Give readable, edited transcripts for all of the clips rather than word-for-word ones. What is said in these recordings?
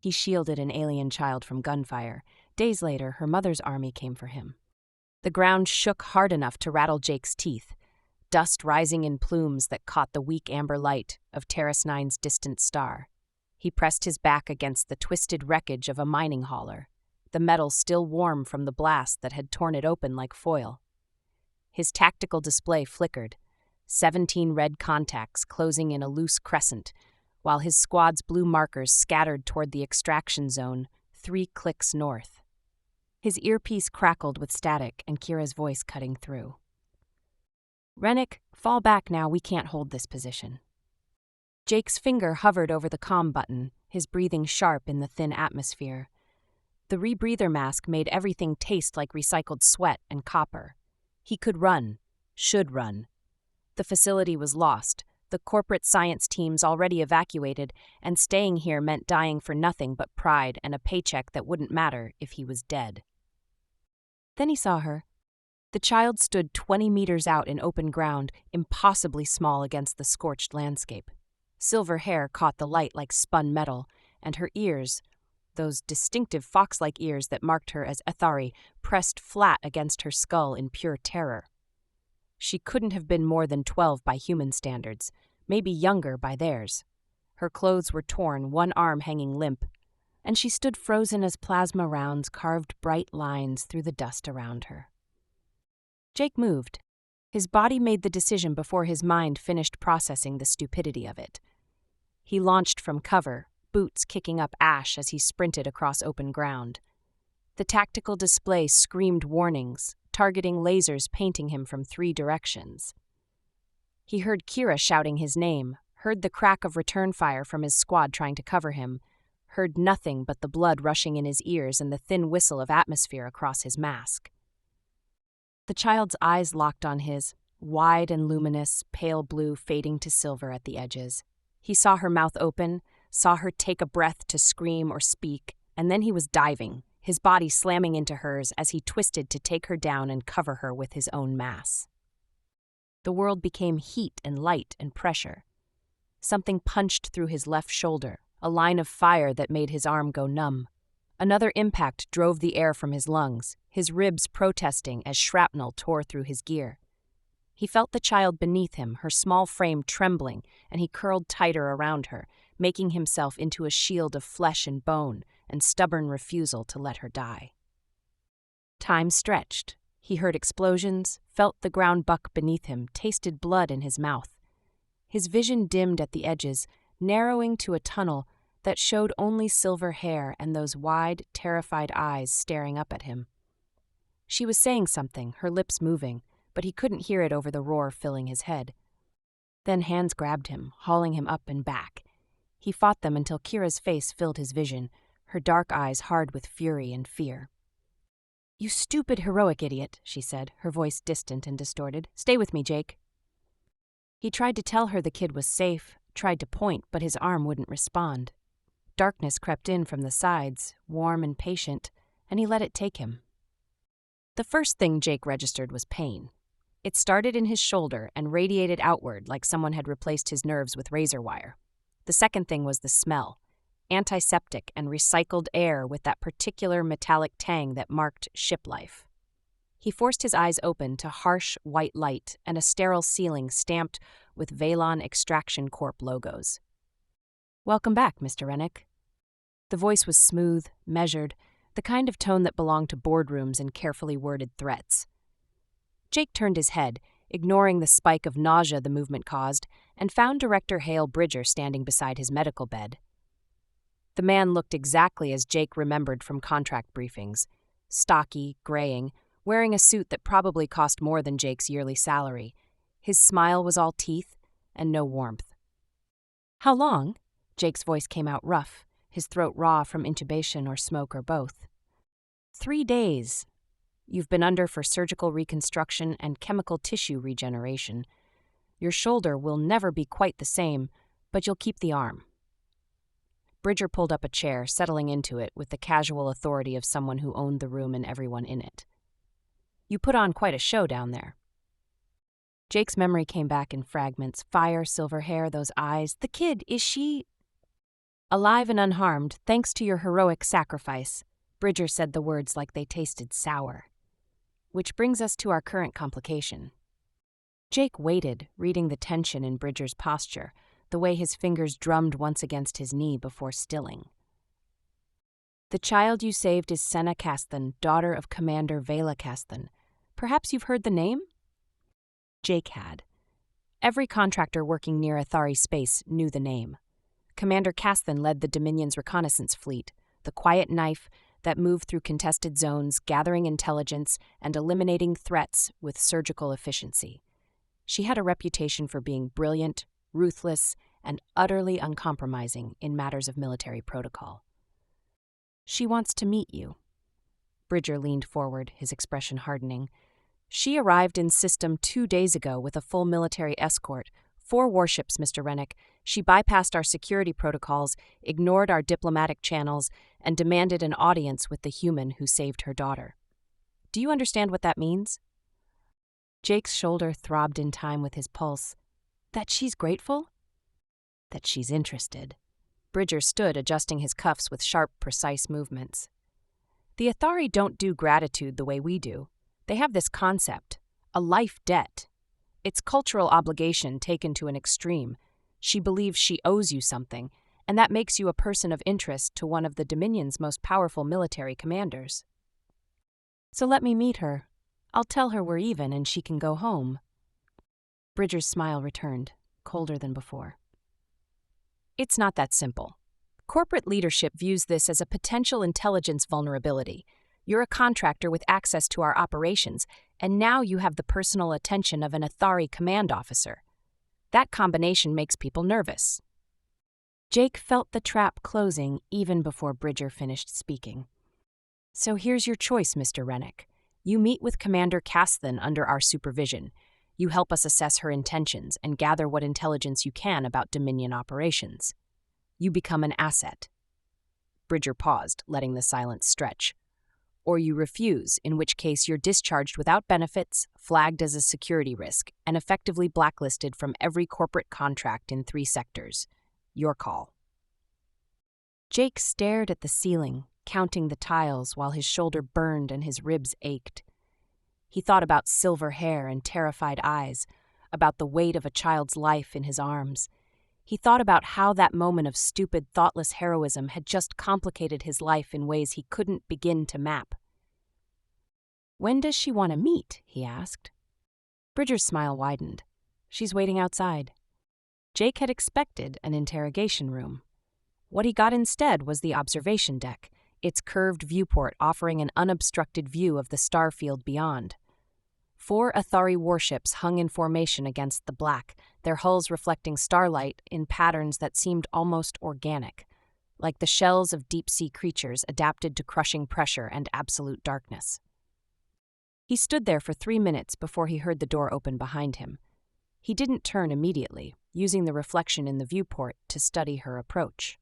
He shielded an alien child from gunfire. Days later, her mother's army came for him. The ground shook hard enough to rattle Jake's teeth, dust rising in plumes that caught the weak amber light of Terrace 9's distant star. He pressed his back against the twisted wreckage of a mining hauler, the metal still warm from the blast that had torn it open like foil. His tactical display flickered, 17 red contacts closing in a loose crescent, while his squad's blue markers scattered toward the extraction zone 3 clicks north. His earpiece crackled with static and Kira's voice cutting through. "Rennick, fall back now, we can't hold this position." Jake's finger hovered over the comm button, his breathing sharp in the thin atmosphere. The rebreather mask made everything taste like recycled sweat and copper. He could run, should run. The facility was lost, the corporate science teams already evacuated, and staying here meant dying for nothing but pride and a paycheck that wouldn't matter if he was dead. Then he saw her. The child stood 20 meters out in open ground, impossibly small against the scorched landscape. Silver hair caught the light like spun metal, and her ears, those distinctive fox-like ears that marked her as Ethari, pressed flat against her skull in pure terror. She couldn't have been more than 12 by human standards, maybe younger by theirs. Her clothes were torn, one arm hanging limp, and she stood frozen as plasma rounds carved bright lines through the dust around her. Jake moved. His body made the decision before his mind finished processing the stupidity of it. He launched from cover, boots kicking up ash as he sprinted across open ground. The tactical display screamed warnings, targeting lasers painting him from 3 directions. He heard Kira shouting his name, heard the crack of return fire from his squad trying to cover him, heard nothing but the blood rushing in his ears and the thin whistle of atmosphere across his mask. The child's eyes locked on his, wide and luminous, pale blue fading to silver at the edges. He saw her mouth open, saw her take a breath to scream or speak, and then he was diving, his body slamming into hers as he twisted to take her down and cover her with his own mass. The world became heat and light and pressure. Something punched through his left shoulder, a line of fire that made his arm go numb. Another impact drove the air from his lungs, his ribs protesting as shrapnel tore through his gear. He felt the child beneath him, her small frame trembling, and he curled tighter around her, making himself into a shield of flesh and bone and stubborn refusal to let her die. Time stretched. He heard explosions, felt the ground buck beneath him, tasted blood in his mouth. His vision dimmed at the edges, narrowing to a tunnel that showed only silver hair and those wide, terrified eyes staring up at him. She was saying something, her lips moving, but he couldn't hear it over the roar filling his head. Then hands grabbed him, hauling him up and back. He fought them until Kira's face filled his vision, her dark eyes hard with fury and fear. "You stupid, heroic idiot," she said, her voice distant and distorted. "Stay with me, Jake." He tried to tell her the kid was safe, tried to point, but his arm wouldn't respond. Darkness crept in from the sides, warm and patient, and he let it take him. The first thing Jake registered was pain. It started in his shoulder and radiated outward like someone had replaced his nerves with razor wire. The second thing was the smell, antiseptic and recycled air with that particular metallic tang that marked ship life. He forced his eyes open to harsh white light and a sterile ceiling stamped with Valon Extraction Corp logos. "Welcome back, Mr. Rennick." The voice was smooth, measured, the kind of tone that belonged to boardrooms and carefully worded threats. Jake turned his head, ignoring the spike of nausea the movement caused, and found Director Hale Bridger standing beside his medical bed. The man looked exactly as Jake remembered from contract briefings, stocky, graying, wearing a suit that probably cost more than Jake's yearly salary. His smile was all teeth and no warmth. "How long?" Jake's voice came out rough, his throat raw from intubation or smoke or both. 3 days. You've been under for surgical reconstruction and chemical tissue regeneration. Your shoulder will never be quite the same, but you'll keep the arm." Bridger pulled up a chair, settling into it with the casual authority of someone who owned the room and everyone in it. "You put on quite a show down there." Jake's memory came back in fragments. Fire, silver hair, those eyes. The kid, is she... Alive and unharmed, thanks to your heroic sacrifice. Bridger said the words like they tasted sour. Which brings us to our current complication. Jake waited, reading the tension in Bridger's posture, the way his fingers drummed once against his knee before stilling. The child you saved is Senna Casthan, daughter of Commander Vela Casthan. Perhaps you've heard the name? Jake had. Every contractor working near Athari space knew the name. Commander Casthan led the Dominion's reconnaissance fleet, the quiet knife that moved through contested zones, gathering intelligence and eliminating threats with surgical efficiency. She had a reputation for being brilliant, ruthless, and utterly uncompromising in matters of military protocol. She wants to meet you. Bridger leaned forward, his expression hardening. She arrived in system 2 days ago with a full military escort, 4 warships, Mr. Rennick. She bypassed our security protocols, ignored our diplomatic channels, and demanded an audience with the human who saved her daughter. Do you understand what that means? Jake's shoulder throbbed in time with his pulse. That she's grateful? That she's interested. Bridger stood, adjusting his cuffs with sharp, precise movements. The Athari don't do gratitude the way we do. They have this concept, a life debt. It's cultural obligation taken to an extreme. She believes she owes you something, and that makes you a person of interest to one of the Dominion's most powerful military commanders. So let me meet her. I'll tell her we're even and she can go home. Bridger's smile returned, colder than before. It's not that simple. Corporate leadership views this as a potential intelligence vulnerability. You're a contractor with access to our operations, and now you have the personal attention of an Athari command officer. That combination makes people nervous. Jake felt the trap closing even before Bridger finished speaking. So here's your choice, Mr. Rennick. You meet with Commander Casthan under our supervision. You help us assess her intentions and gather what intelligence you can about Dominion operations. You become an asset. Bridger paused, letting the silence stretch. Or you refuse, in which case you're discharged without benefits, flagged as a security risk, and effectively blacklisted from every corporate contract in 3 sectors. Your call. Jake stared at the ceiling, counting the tiles while his shoulder burned and his ribs ached. He thought about silver hair and terrified eyes, about the weight of a child's life in his arms. He thought about how that moment of stupid, thoughtless heroism had just complicated his life in ways he couldn't begin to map. When does she want to meet? He asked. Bridger's smile widened. She's waiting outside. Jake had expected an interrogation room. What he got instead was the observation deck, its curved viewport offering an unobstructed view of the star field beyond. 4 Athari warships hung in formation against the black, their hulls reflecting starlight in patterns that seemed almost organic, like the shells of deep-sea creatures adapted to crushing pressure and absolute darkness. He stood there for 3 minutes before he heard the door open behind him. He didn't turn immediately, using the reflection in the viewport to study her approach.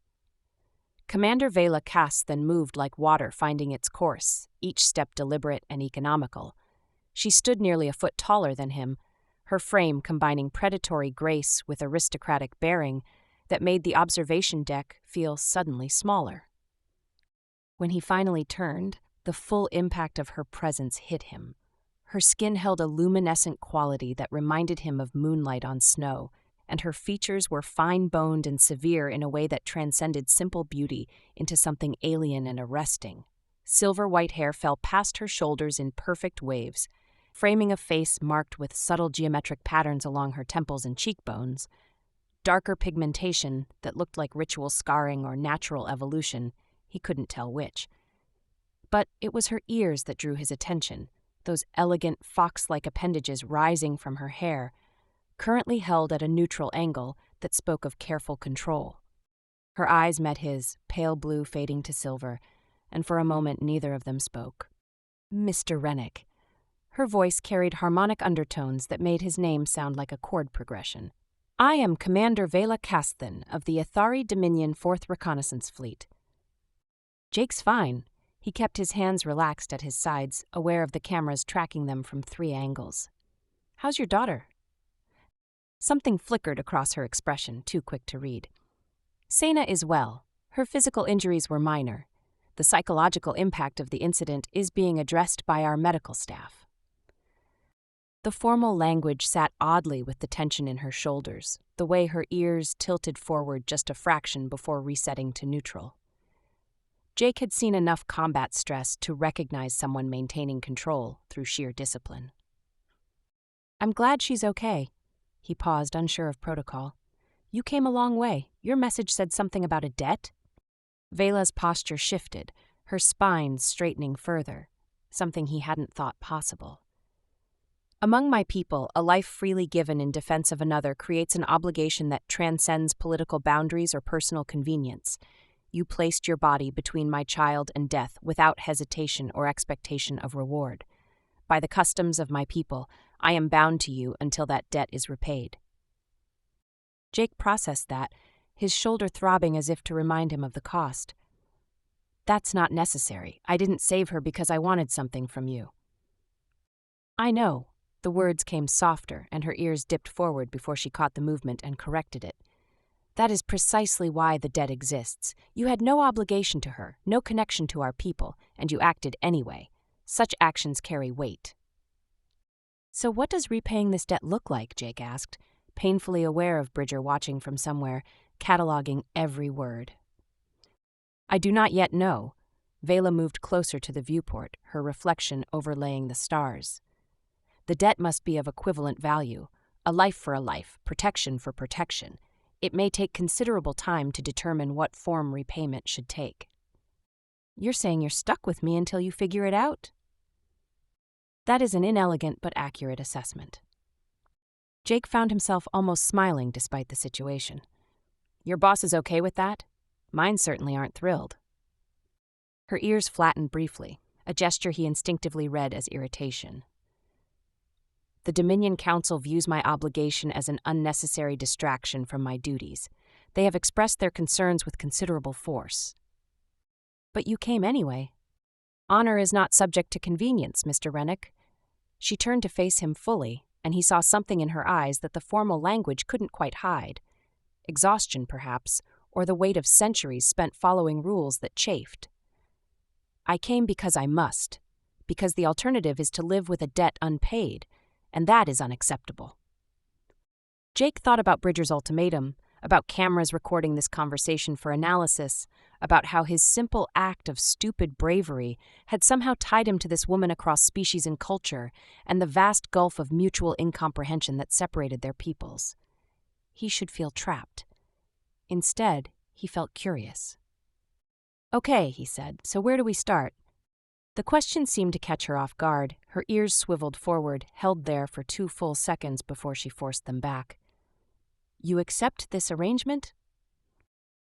Commander Vela Casthan moved like water finding its course, each step deliberate and economical. She stood nearly a foot taller than him, her frame combining predatory grace with aristocratic bearing that made the observation deck feel suddenly smaller. When he finally turned, the full impact of her presence hit him. Her skin held a luminescent quality that reminded him of moonlight on snow, and her features were fine-boned and severe in a way that transcended simple beauty into something alien and arresting. Silver-white hair fell past her shoulders in perfect waves, framing a face marked with subtle geometric patterns along her temples and cheekbones. Darker pigmentation that looked like ritual scarring or natural evolution, he couldn't tell which. But it was her ears that drew his attention, those elegant fox-like appendages rising from her hair, currently held at a neutral angle that spoke of careful control. Her eyes met his, pale blue fading to silver, and for a moment neither of them spoke. Mr. Rennick. Her voice carried harmonic undertones that made his name sound like a chord progression. I am Commander Vela Casthan of the Athari Dominion 4th Reconnaissance Fleet. Jake's fine. He kept his hands relaxed at his sides, aware of the cameras tracking them from 3 angles. How's your daughter? Something flickered across her expression, too quick to read. Sena is well. Her physical injuries were minor. The psychological impact of the incident is being addressed by our medical staff. The formal language sat oddly with the tension in her shoulders, the way her ears tilted forward just a fraction before resetting to neutral. Jake had seen enough combat stress to recognize someone maintaining control through sheer discipline. "I'm glad she's okay." He paused, unsure of protocol. "You came a long way. Your message said something about a debt?" Vela's posture shifted, her spine straightening further, something he hadn't thought possible. "Among my people, a life freely given in defense of another creates an obligation that transcends political boundaries or personal convenience. You placed your body between my child and death without hesitation or expectation of reward. By the customs of my people, I am bound to you until that debt is repaid." Jake processed that, his shoulder throbbing as if to remind him of the cost. "That's not necessary. I didn't save her because I wanted something from you." "I know." The words came softer, and her ears dipped forward before she caught the movement and corrected it. "That is precisely why the debt exists. You had no obligation to her, no connection to our people, and you acted anyway. Such actions carry weight." "So what does repaying this debt look like?" Jake asked, painfully aware of Bridger watching from somewhere, cataloging every word. "I do not yet know." Vela moved closer to the viewport, her reflection overlaying the stars. "The debt must be of equivalent value, a life for a life, protection for protection. It may take considerable time to determine what form repayment should take." "You're saying you're stuck with me until you figure it out?" "That is an inelegant but accurate assessment." Jake found himself almost smiling despite the situation. "Your boss is okay with that? Mine certainly aren't thrilled." Her ears flattened briefly, a gesture he instinctively read as irritation. "The Dominion Council views my obligation as an unnecessary distraction from my duties. They have expressed their concerns with considerable force." "But you came anyway." "Honor is not subject to convenience, Mr. Rennick." She turned to face him fully, and he saw something in her eyes that the formal language couldn't quite hide. Exhaustion, perhaps, or the weight of centuries spent following rules that chafed. "I came because I must, because the alternative is to live with a debt unpaid, and that is unacceptable." Jake thought about Bridger's ultimatum, about cameras recording this conversation for analysis, about how his simple act of stupid bravery had somehow tied him to this woman across species and culture, and the vast gulf of mutual incomprehension that separated their peoples. He should feel trapped. Instead, he felt curious. "Okay," he said, "so where do we start?" The question seemed to catch her off guard. Her ears swiveled forward, held there for 2 full seconds before she forced them back. "You accept this arrangement?"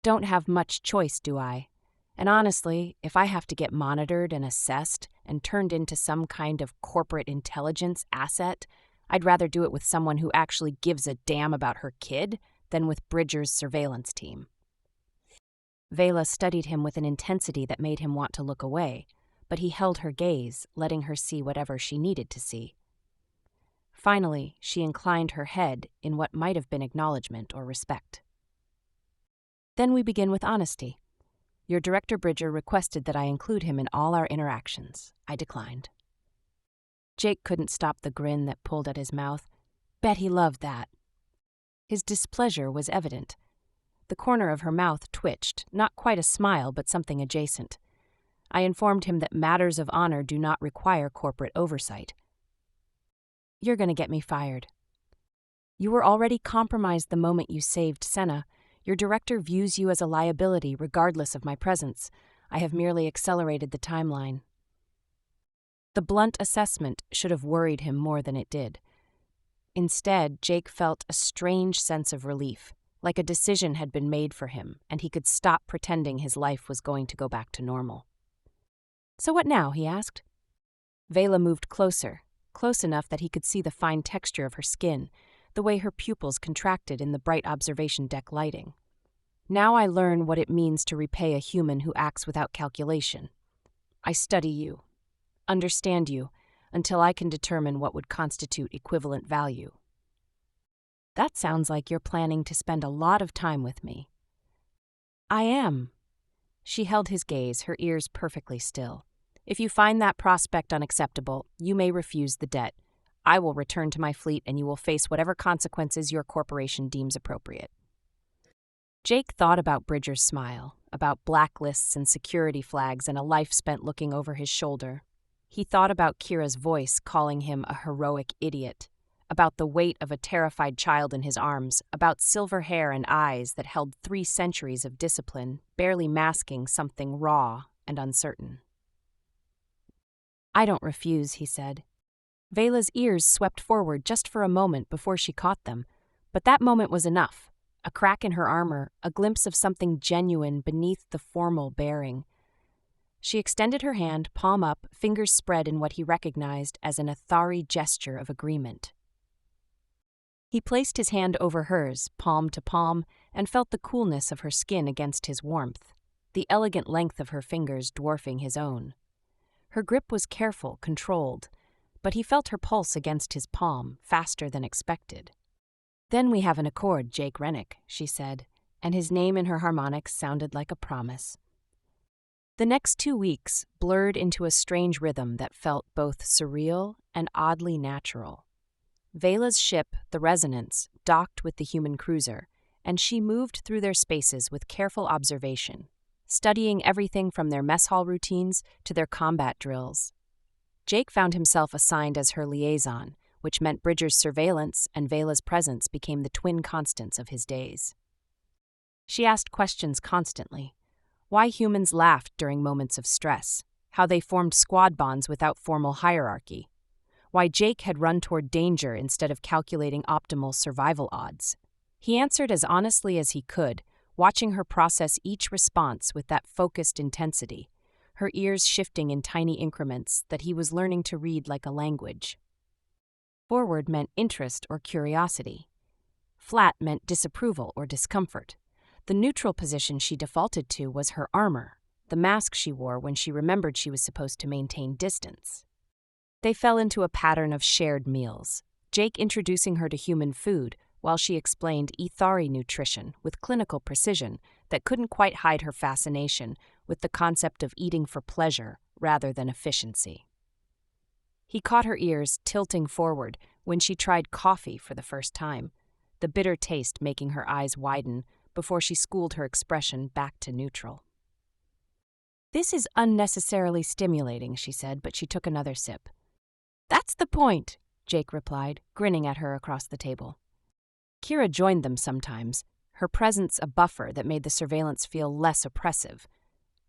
"Don't have much choice, do I? And honestly, if I have to get monitored and assessed and turned into some kind of corporate intelligence asset, I'd rather do it with someone who actually gives a damn about her kid than with Bridger's surveillance team." Vela studied him with an intensity that made him want to look away, but he held her gaze, letting her see whatever she needed to see. Finally, she inclined her head in what might have been acknowledgement or respect. "Then we begin with honesty. Your director Bridger requested that I include him in all our interactions. I declined." Jake couldn't stop the grin that pulled at his mouth. Bet he loved that. His displeasure was evident. The corner of her mouth twitched, not quite a smile, but something adjacent. I informed him that matters of honor do not require corporate oversight. "You're going to get me fired." "You were already compromised the moment you saved Senna. Your director views you as a liability regardless of my presence. I have merely accelerated the timeline." The blunt assessment should have worried him more than it did. Instead, Jake felt a strange sense of relief, like a decision had been made for him, and he could stop pretending his life was going to go back to normal. "So what now?" he asked. Vela moved closer, close enough that he could see the fine texture of her skin, the way her pupils contracted in the bright observation deck lighting. "Now I learn what it means to repay a human who acts without calculation. I study you, understand you, until I can determine what would constitute equivalent value." "That sounds like you're planning to spend a lot of time with me." "I am, She held his gaze, her ears perfectly still. If you find that prospect unacceptable, you may refuse the debt. I will return to my fleet and you will face whatever consequences your corporation deems appropriate. Jake thought about Bridger's smile, about blacklists and security flags and a life spent looking over his shoulder. He thought about Kira's voice calling him a heroic idiot, about the weight of a terrified child in his arms, about silver hair and eyes that held 3 centuries of discipline, barely masking something raw and uncertain. I don't refuse, he said. Vela's ears swept forward just for a moment before she caught them, but that moment was enough. A crack in her armor, a glimpse of something genuine beneath the formal bearing. She extended her hand, palm up, fingers spread in what he recognized as an Athari gesture of agreement. He placed his hand over hers, palm to palm, and felt the coolness of her skin against his warmth, the elegant length of her fingers dwarfing his own. Her grip was careful, controlled, but he felt her pulse against his palm, faster than expected. Then we have an accord, Jake Rennick, she said, and his name in her harmonics sounded like a promise. The next 2 weeks blurred into a strange rhythm that felt both surreal and oddly natural. Vela's ship, the Resonance, docked with the human cruiser, and she moved through their spaces with careful observation, studying everything from their mess hall routines to their combat drills. Jake found himself assigned as her liaison, which meant Bridger's surveillance and Vela's presence became the twin constants of his days. She asked questions constantly. Why humans laughed during moments of stress, how they formed squad bonds without formal hierarchy, why Jake had run toward danger instead of calculating optimal survival odds. He answered as honestly as he could, watching her process each response with that focused intensity, her ears shifting in tiny increments that he was learning to read like a language. Forward meant interest or curiosity. Flat meant disapproval or discomfort. The neutral position she defaulted to was her armor, the mask she wore when she remembered she was supposed to maintain distance. They fell into a pattern of shared meals, Jake introducing her to human food while she explained Ethari nutrition with clinical precision that couldn't quite hide her fascination with the concept of eating for pleasure rather than efficiency. He caught her ears tilting forward when she tried coffee for the first time, the bitter taste making her eyes widen before she schooled her expression back to neutral. This is unnecessarily stimulating, she said, but she took another sip. That's the point, Jake replied, grinning at her across the table. Kira joined them sometimes, her presence a buffer that made the surveillance feel less oppressive.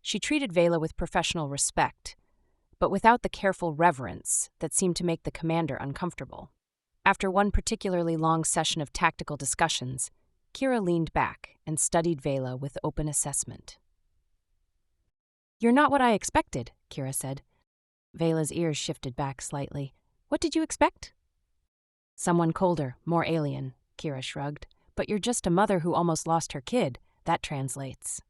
She treated Vela with professional respect, but without the careful reverence that seemed to make the commander uncomfortable. After one particularly long session of tactical discussions, Kira leaned back and studied Vela with open assessment. You're not what I expected, Kira said. Vela's ears shifted back slightly. What did you expect? Someone colder, more alien, Kira shrugged. But you're just a mother who almost lost her kid. That translates.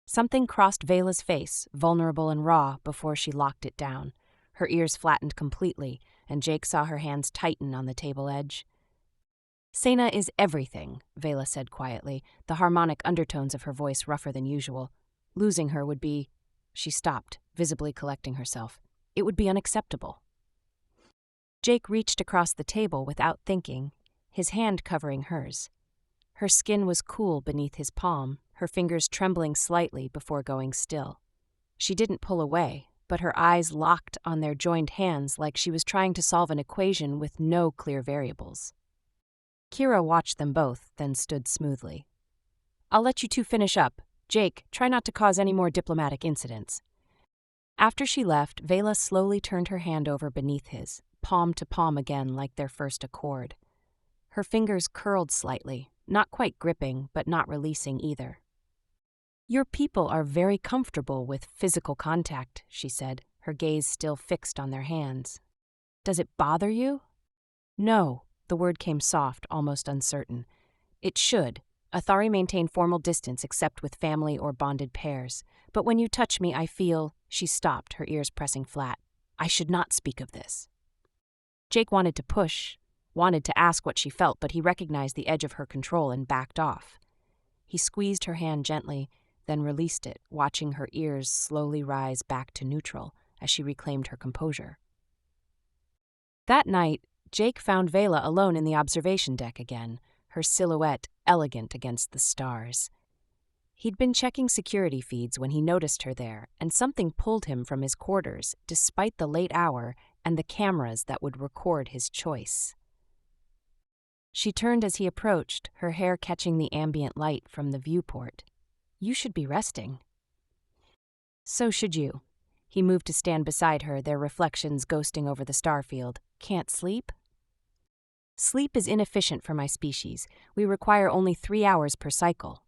Something crossed Vela's face, vulnerable and raw, before she locked it down. Her ears flattened completely, and Jake saw her hands tighten on the table edge. Sena is everything, Vela said quietly, the harmonic undertones of her voice rougher than usual. Losing her would be... She stopped, visibly collecting herself. It would be unacceptable. Jake reached across the table without thinking, his hand covering hers. Her skin was cool beneath his palm, her fingers trembling slightly before going still. She didn't pull away, but her eyes locked on their joined hands like she was trying to solve an equation with no clear variables. Kira watched them both, then stood smoothly. I'll let you two finish up. Jake, try not to cause any more diplomatic incidents. After she left, Vela slowly turned her hand over beneath his, palm to palm again like their first accord. Her fingers curled slightly, not quite gripping, but not releasing either. Your people are very comfortable with physical contact, she said, her gaze still fixed on their hands. Does it bother you? No, the word came soft, almost uncertain. It should. Athari maintain formal distance except with family or bonded pairs. But when you touch me, I feel... She stopped, her ears pressing flat. I should not speak of this. Jake wanted to push, wanted to ask what she felt, but he recognized the edge of her control and backed off. He squeezed her hand gently, then released it, watching her ears slowly rise back to neutral as she reclaimed her composure. That night, Jake found Vela alone in the observation deck again, her silhouette elegant against the stars. He'd been checking security feeds when he noticed her there, and something pulled him from his quarters despite the late hour and the cameras that would record his choice. She turned as he approached, her hair catching the ambient light from the viewport. "You should be resting." "So should you." He moved to stand beside her, their reflections ghosting over the starfield. "Can't sleep?" "Sleep is inefficient for my species. We require only 3 hours per cycle."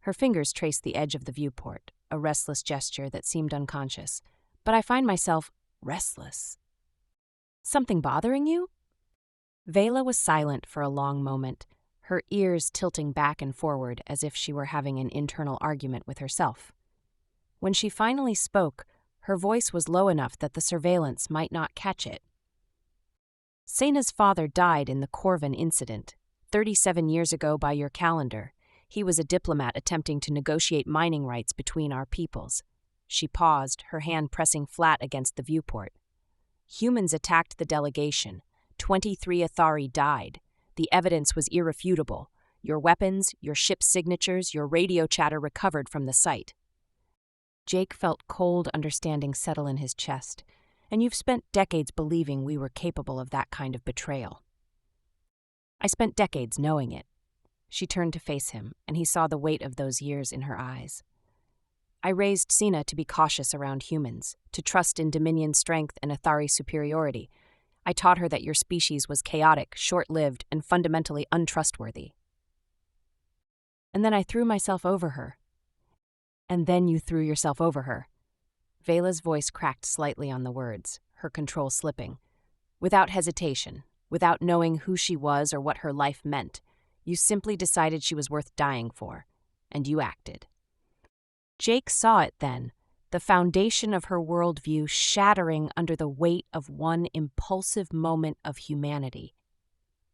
Her fingers traced the edge of the viewport, a restless gesture that seemed unconscious. "But I find myself restless." "Something bothering you?" Vela was silent for a long moment, her ears tilting back and forward as if she were having an internal argument with herself. When she finally spoke, her voice was low enough that the surveillance might not catch it. "Sena's father died in the Corvin incident, 37 years ago by your calendar. He was a diplomat attempting to negotiate mining rights between our peoples." She paused, her hand pressing flat against the viewport. "Humans attacked the delegation. 23 Athari died. The evidence was irrefutable. Your weapons, your ship's signatures, your radio chatter recovered from the site." Jake felt cold understanding settle in his chest. "And you've spent decades believing we were capable of that kind of betrayal." "I spent decades knowing it." She turned to face him, and he saw the weight of those years in her eyes. "I raised Sena to be cautious around humans, to trust in Dominion strength and Athari superiority. I taught her that your species was chaotic, short-lived, and fundamentally untrustworthy. And then I threw myself over her." "And then you threw yourself over her." Vela's voice cracked slightly on the words, her control slipping. "Without hesitation, without knowing who she was or what her life meant, you simply decided she was worth dying for, and you acted." Jake saw it then, the foundation of her worldview shattering under the weight of one impulsive moment of humanity.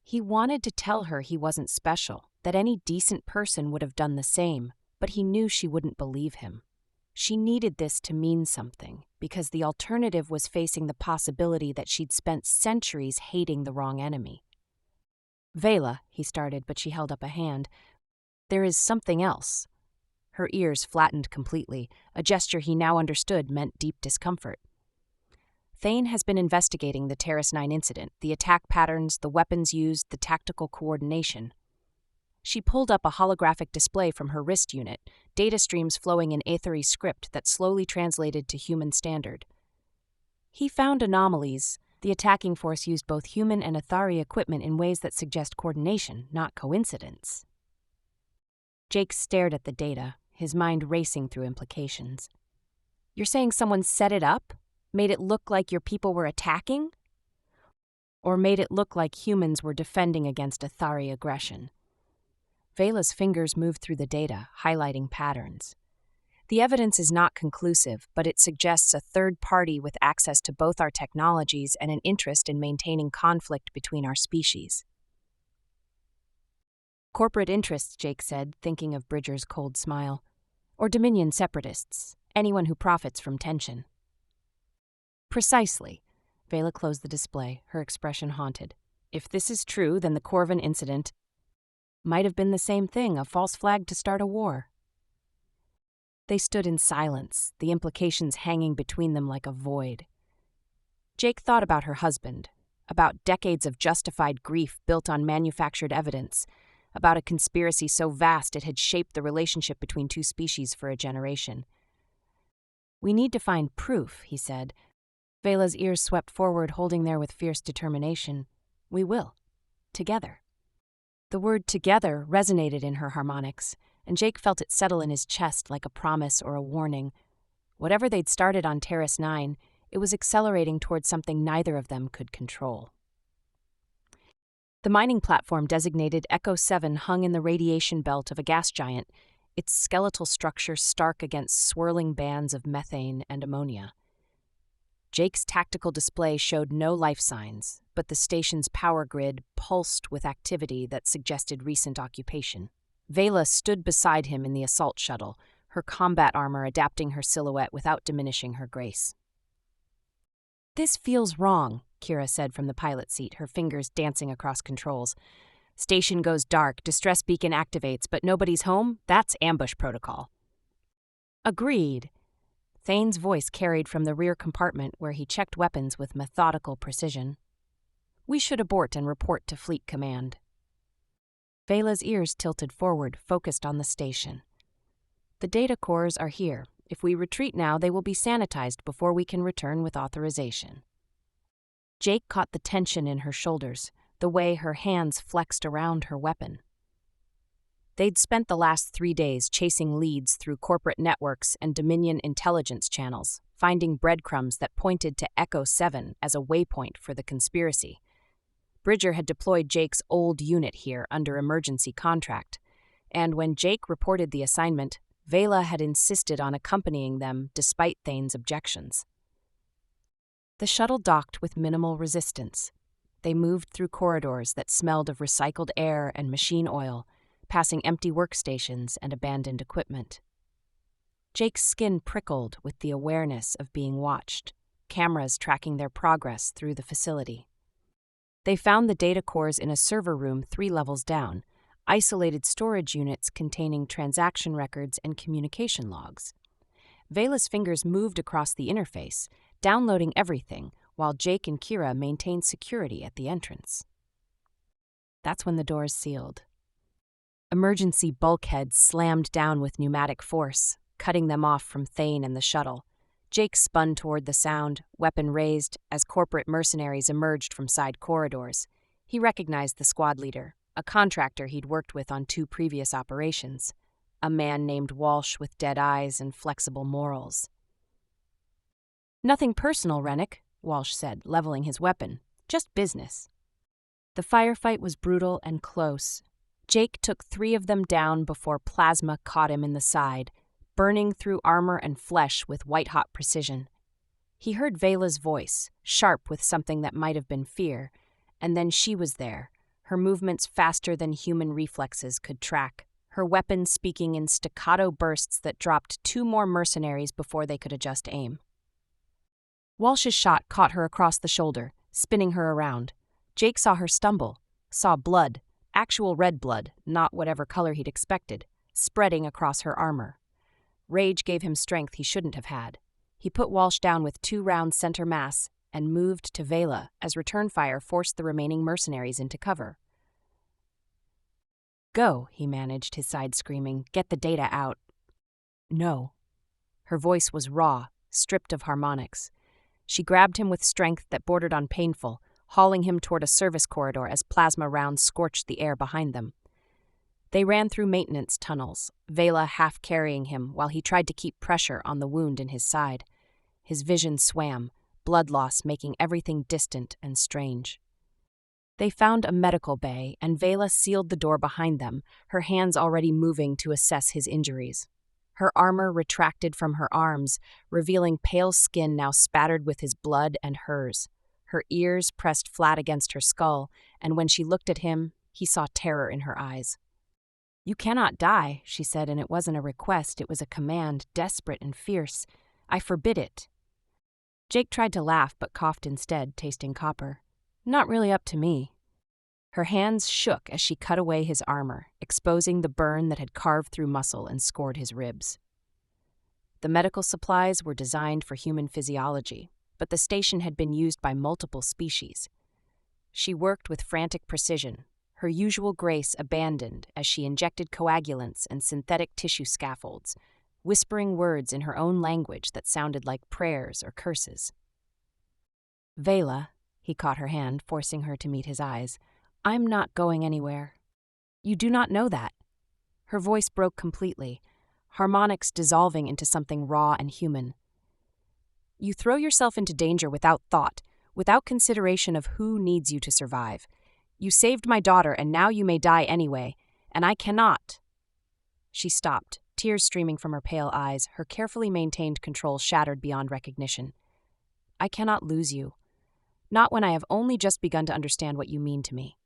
He wanted to tell her he wasn't special, that any decent person would have done the same, but he knew she wouldn't believe him. She needed this to mean something, because the alternative was facing the possibility that she'd spent centuries hating the wrong enemy. "Vela," he started, but she held up a hand. "There is something else." Her ears flattened completely, a gesture he now understood meant deep discomfort. "Thane has been investigating the Terrace 9 incident, the attack patterns, the weapons used, the tactical coordination." She pulled up a holographic display from her wrist unit, data streams flowing in Aetheri script that slowly translated to human standard. "He found anomalies. The attacking force used both human and Athari equipment in ways that suggest coordination, not coincidence." Jake stared at the data, his mind racing through implications. "You're saying someone set it up? Made it look like your people were attacking? Or made it look like humans were defending against Athari aggression?" Vela's fingers moved through the data, highlighting patterns. "The evidence is not conclusive, but it suggests a third party with access to both our technologies and an interest in maintaining conflict between our species." "Corporate interests," Jake said, thinking of Bridger's cold smile. "Or Dominion separatists, anyone who profits from tension." "Precisely." Vela closed the display, her expression haunted. "If this is true, then the Corvin incident might have been the same thing, a false flag to start a war." They stood in silence, the implications hanging between them like a void. Jake thought about her husband, about decades of justified grief built on manufactured evidence, about a conspiracy so vast it had shaped the relationship between two species for a generation. "We need to find proof," he said. Vela's ears swept forward, holding there with fierce determination. "We will. Together." The word "together" resonated in her harmonics, and Jake felt it settle in his chest like a promise or a warning. Whatever they'd started on Terrace 9, it was accelerating towards something neither of them could control. The mining platform designated Echo 7 hung in the radiation belt of a gas giant, its skeletal structure stark against swirling bands of methane and ammonia. Jake's tactical display showed no life signs, but the station's power grid pulsed with activity that suggested recent occupation. Vela stood beside him in the assault shuttle, her combat armor adapting her silhouette without diminishing her grace. "This feels wrong," Kira said from the pilot seat, her fingers dancing across controls. "Station goes dark, distress beacon activates, but nobody's home? That's ambush protocol." "Agreed." Thane's voice carried from the rear compartment where he checked weapons with methodical precision. "We should abort and report to Fleet Command." Vela's ears tilted forward, focused on the station. "The data cores are here. If we retreat now, they will be sanitized before we can return with authorization." Jake caught the tension in her shoulders, the way her hands flexed around her weapon. They'd spent the last 3 days chasing leads through corporate networks and Dominion intelligence channels, finding breadcrumbs that pointed to Echo 7 as a waypoint for the conspiracy. Bridger had deployed Jake's old unit here under emergency contract, and when Jake reported the assignment, Vela had insisted on accompanying them despite Thane's objections. The shuttle docked with minimal resistance. They moved through corridors that smelled of recycled air and machine oil, passing empty workstations and abandoned equipment. Jake's skin prickled with the awareness of being watched, cameras tracking their progress through the facility. They found the data cores in a server room 3 levels down, isolated storage units containing transaction records and communication logs. Vela's fingers moved across the interface, downloading everything, while Jake and Kira maintained security at the entrance. That's when the doors sealed. Emergency bulkheads slammed down with pneumatic force, cutting them off from Thane and the shuttle. Jake spun toward the sound, weapon raised, as corporate mercenaries emerged from side corridors. He recognized the squad leader, a contractor he'd worked with on 2 previous operations, a man named Walsh with dead eyes and flexible morals. "Nothing personal, Rennick," Walsh said, leveling his weapon. "Just business." The firefight was brutal and close. Jake took 3 of them down before plasma caught him in the side, burning through armor and flesh with white-hot precision. He heard Vela's voice, sharp with something that might have been fear, and then she was there, her movements faster than human reflexes could track, her weapon speaking in staccato bursts that dropped 2 more mercenaries before they could adjust aim. Walsh's shot caught her across the shoulder, spinning her around. Jake saw her stumble, saw blood, actual red blood, not whatever color he'd expected, spreading across her armor. Rage gave him strength he shouldn't have had. He put Walsh down with 2 rounds center mass and moved to Vela as return fire forced the remaining mercenaries into cover. "Go," he managed, his side screaming. "Get the data out." "No." Her voice was raw, stripped of harmonics. She grabbed him with strength that bordered on painful, hauling him toward a service corridor as plasma rounds scorched the air behind them. They ran through maintenance tunnels, Vela half carrying him while he tried to keep pressure on the wound in his side. His vision swam, blood loss making everything distant and strange. They found a medical bay, and Vela sealed the door behind them, her hands already moving to assess his injuries. Her armor retracted from her arms, revealing pale skin now spattered with his blood and hers. Her ears pressed flat against her skull, and when she looked at him, he saw terror in her eyes. "You cannot die," she said, and it wasn't a request, it was a command, desperate and fierce. "I forbid it." Jake tried to laugh but coughed instead, tasting copper. "Not really up to me." Her hands shook as she cut away his armor, exposing the burn that had carved through muscle and scored his ribs. The medical supplies were designed for human physiology, but the station had been used by multiple species. She worked with frantic precision, her usual grace abandoned as she injected coagulants and synthetic tissue scaffolds, whispering words in her own language that sounded like prayers or curses. "Vela," he caught her hand, forcing her to meet his eyes, "I'm not going anywhere." "You do not know that." Her voice broke completely, harmonics dissolving into something raw and human. "You throw yourself into danger without thought, without consideration of who needs you to survive. You saved my daughter, and now you may die anyway, and I cannot." She stopped, tears streaming from her pale eyes, her carefully maintained control shattered beyond recognition. "I cannot lose you. Not when I have only just begun to understand what you mean to me."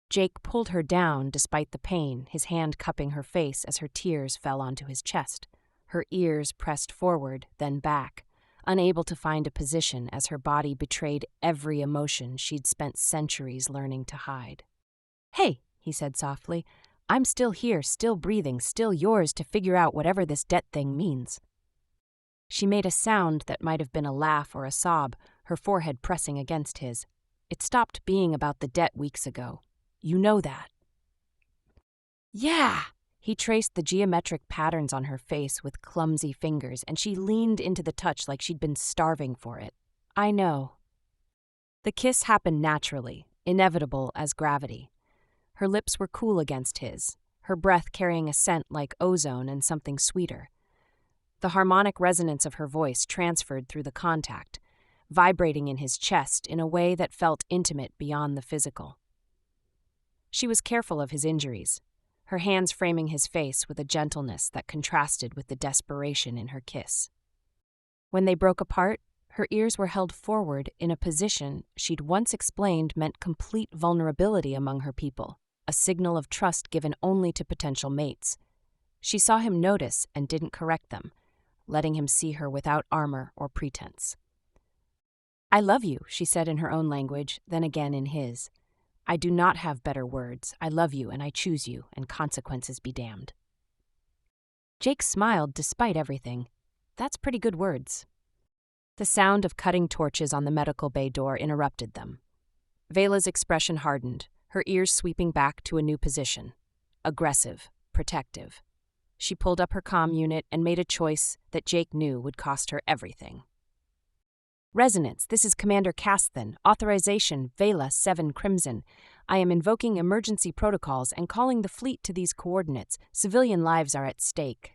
Jake pulled her down despite the pain, his hand cupping her face as her tears fell onto his chest. Her ears pressed forward, then back, unable to find a position as her body betrayed every emotion she'd spent centuries learning to hide. "Hey," he said softly, "I'm still here, still breathing, still yours to figure out whatever this debt thing means." She made a sound that might have been a laugh or a sob, her forehead pressing against his. "It stopped being about the debt weeks ago. You know that." "Yeah!" He traced the geometric patterns on her face with clumsy fingers, and she leaned into the touch like she'd been starving for it. "I know." The kiss happened naturally, inevitable as gravity. Her lips were cool against his, her breath carrying a scent like ozone and something sweeter. The harmonic resonance of her voice transferred through the contact, vibrating in his chest in a way that felt intimate beyond the physical. She was careful of his injuries, her hands framing his face with a gentleness that contrasted with the desperation in her kiss. When they broke apart, her ears were held forward in a position she'd once explained meant complete vulnerability among her people, a signal of trust given only to potential mates. She saw him notice and didn't correct them, letting him see her without armor or pretense. "I love you," she said in her own language, then again in his. "I do not have better words. I love you and I choose you, and consequences be damned." Jake smiled despite everything. That's pretty good words. The sound of cutting torches on the medical bay door interrupted them. Vela's expression hardened, her ears sweeping back to a new position. Aggressive, protective. She pulled up her comm unit and made a choice that Jake knew would cost her everything. "Resonance, this is Commander Casthan. Authorization, Vela 7 Crimson. I am invoking emergency protocols and calling the fleet to these coordinates. Civilian lives are at stake."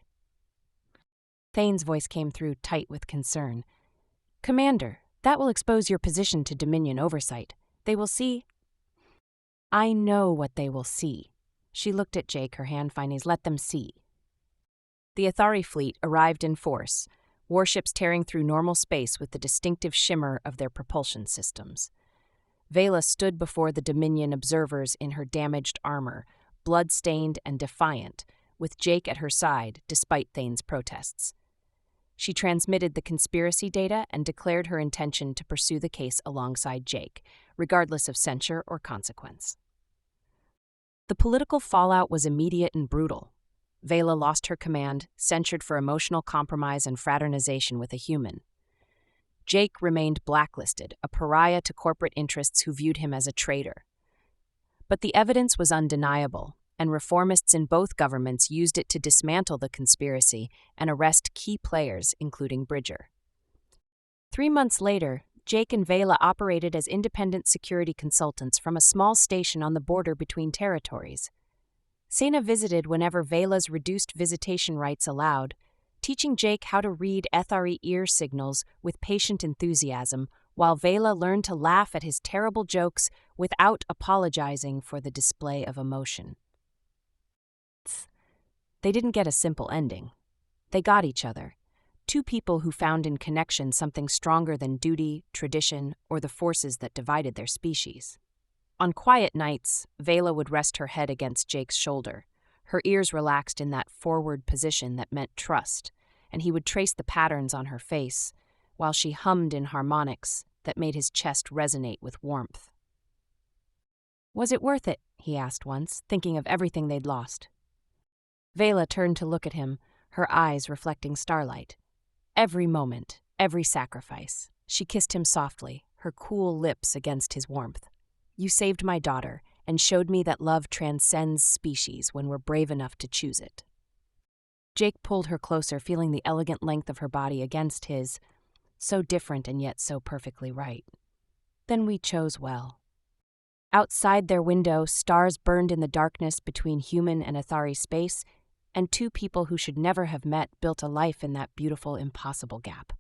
Thane's voice came through tight with concern. "Commander, that will expose your position to Dominion oversight. They will see—" "I know what they will see." She looked at Jake, her hand findings. "Let them see." The Athari fleet arrived in force, warships tearing through normal space with the distinctive shimmer of their propulsion systems. Vela stood before the Dominion observers in her damaged armor, blood-stained and defiant, with Jake at her side despite Thane's protests. She transmitted the conspiracy data and declared her intention to pursue the case alongside Jake, regardless of censure or consequence. The political fallout was immediate and brutal. Vela lost her command, censured for emotional compromise and fraternization with a human. Jake remained blacklisted, a pariah to corporate interests who viewed him as a traitor. But the evidence was undeniable, and reformists in both governments used it to dismantle the conspiracy and arrest key players, including Bridger. 3 months later, Jake and Vela operated as independent security consultants from a small station on the border between territories. Sena visited whenever Vela's reduced visitation rights allowed, teaching Jake how to read Ethari ear signals with patient enthusiasm, while Vela learned to laugh at his terrible jokes without apologizing for the display of emotion. They didn't get a simple ending. They got each other. Two people who found in connection something stronger than duty, tradition, or the forces that divided their species. On quiet nights, Vela would rest her head against Jake's shoulder, her ears relaxed in that forward position that meant trust, and he would trace the patterns on her face, while she hummed in harmonics that made his chest resonate with warmth. "Was it worth it?" he asked once, thinking of everything they'd lost. Vela turned to look at him, her eyes reflecting starlight. Every moment, every sacrifice. She kissed him softly, her cool lips against his warmth. "You saved my daughter and showed me that love transcends species when we're brave enough to choose it." Jake pulled her closer, feeling the elegant length of her body against his, so different and yet so perfectly right. "Then we chose well." Outside their window, stars burned in the darkness between human and Athari space, and two people who should never have met built a life in that beautiful, impossible gap.